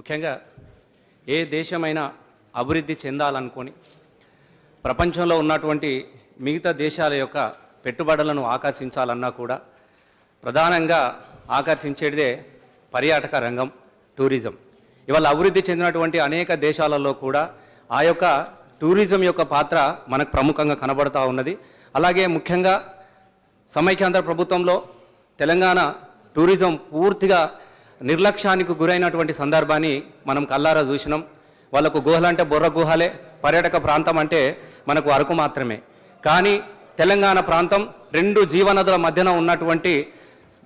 ముఖ్యంగా ఏ దేశమైనా అభివృద్ధి చెందాలనుకొని ప్రపంచంలో ఉన్నటువంటి మిగతా దేశాల యొక్క పెట్టుబడులను ఆకర్షించాలన్నా కూడా ప్రధానంగా ఆకర్షించేదే పర్యాటక రంగం, టూరిజం. ఇవాళ అభివృద్ధి చెందినటువంటి అనేక దేశాలలో కూడా ఆ యొక్క టూరిజం యొక్క పాత్ర మనకు ప్రముఖంగా కనబడతా ఉన్నది. అలాగే ముఖ్యంగా సమైక్యాంధ్ర ప్రభుత్వంలో తెలంగాణ టూరిజం పూర్తిగా నిర్లక్ష్యానికి గురైనటువంటి సందర్భాన్ని మనం కల్లారా చూసినాం. వాళ్ళకు గుహలంటే బొర్ర గుహలే, పర్యాటక ప్రాంతం అంటే మనకు అరకు మాత్రమే. కానీ తెలంగాణ ప్రాంతం రెండు జీవనదుల మధ్యన ఉన్నటువంటి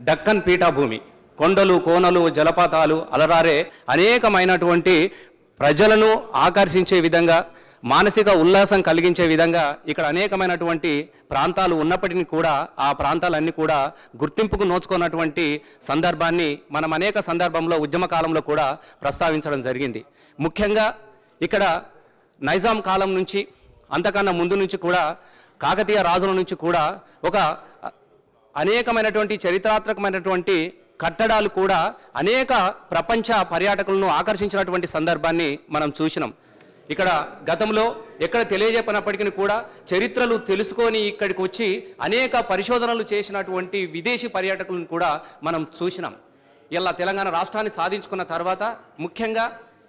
దక్కన్ పీఠభూమి, కొండలు, కోనలు, జలపాతాలు అలరారే అనేకమైనటువంటి ప్రజలను ఆకర్షించే విధంగా, మానసిక ఉల్లాసం కలిగించే విధంగా ఇక్కడ అనేకమైనటువంటి ప్రాంతాలు ఉన్నప్పటికీ కూడా ఆ ప్రాంతాలన్నీ కూడా గుర్తింపుకు నోచుకున్నటువంటి సందర్భాన్ని మనం అనేక సందర్భంలో ఉద్యమ కాలంలో కూడా ప్రస్తావించడం జరిగింది. ముఖ్యంగా ఇక్కడ నైజాం కాలం నుంచి, అంతకన్నా ముందు నుంచి కూడా, కాకతీయ రాజుల నుంచి కూడా ఒక అనేకమైనటువంటి చరిత్రాత్మకమైనటువంటి కట్టడాలు కూడా అనేక ప్రపంచ పర్యాటకులను ఆకర్షించినటువంటి సందర్భాన్ని మనం చూసినాం. ఇక్కడ గతంలో ఎక్కడ తెలియజెప్పనప్పటికీ కూడా చరిత్రలు తెలుసుకొని ఇక్కడికి వచ్చి అనేక పరిశోధనలు చేసినటువంటి విదేశీ పర్యాటకులను కూడా మనం చూసినాం. ఇలా తెలంగాణ రాష్ట్రాన్ని సాధించుకున్న తర్వాత ముఖ్యంగా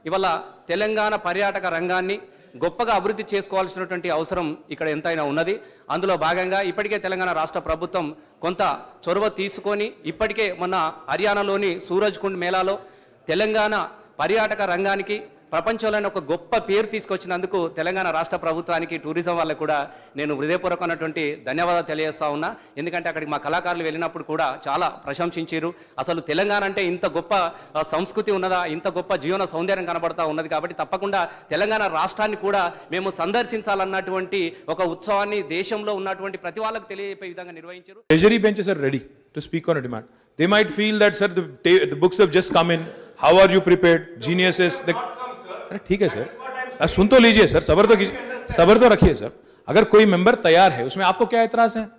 ఇవాళ తెలంగాణ పర్యాటక రంగాన్ని గొప్పగా అభివృద్ధి చేసుకోవాల్సినటువంటి అవసరం ఇక్కడ ఎంతైనా ఉన్నది. అందులో భాగంగా ఇప్పటికే తెలంగాణ రాష్ట్ర ప్రభుత్వం కొంత చొరవ తీసుకొని ఇప్పటికే మొన్న హర్యానాలోని సూరజ్ కుండ్ మేళాలో తెలంగాణ పర్యాటక రంగానికి ప్రపంచంలోనే ఒక గొప్ప పేరు తీసుకొచ్చినందుకు తెలంగాణ రాష్ట్ర ప్రభుత్వానికి, టూరిజం వాళ్ళకు కూడా నేను హృదయపూర్వకమైనటువంటి ధన్యవాదాలు తెలియజేస్తా ఉన్నా. ఎందుకంటే అక్కడికి మా కళాకారులు వెళ్ళినప్పుడు కూడా చాలా ప్రశంసించారు. అసలు తెలంగాణ అంటే ఇంత గొప్ప సంస్కృతి ఉన్నదా, ఇంత గొప్ప జీవన సౌందర్యం కనబడతా ఉన్నది. కాబట్టి తప్పకుండా తెలంగాణ రాష్ట్రాన్ని కూడా మేము సందర్శించాలన్నటువంటి ఒక ఉత్సవాన్ని దేశంలో ఉన్నటువంటి ప్రతి వాళ్ళకు తెలియజేసే విధంగా నిర్వహించారు. Treasury benches are ready to speak on a demand. They might feel that, sir, the books have just come in. How are you prepared? Geniuses. अरे ठीक है सर, सुन तो लीजिए सर, सबर तो रखिए सर. अगर कोई मेंबर तैयार है उसमें आपको क्या एतराज है?